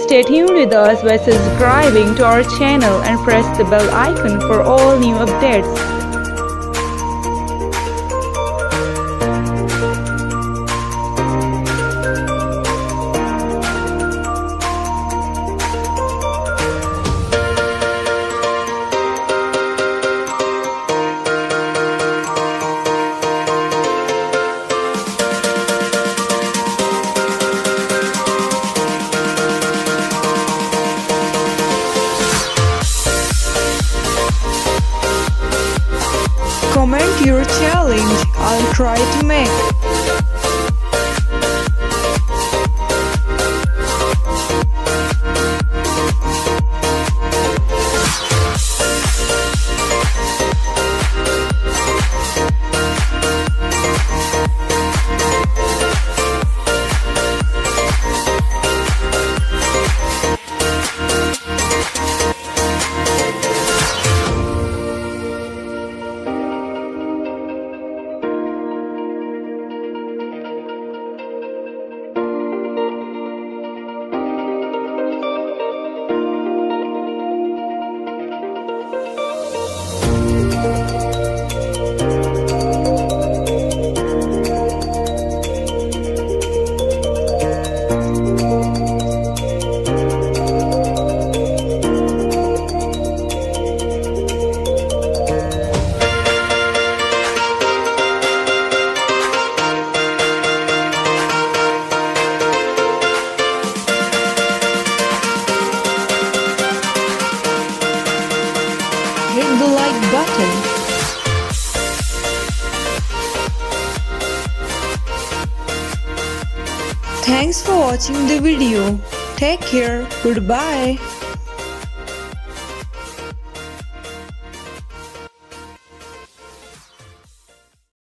Stay tuned with us by subscribing to our channel and press the bell icon for all new updates. Comment your challenge, I'll try to make. Hit the like button. Thanks for watching the video. Take care. Goodbye.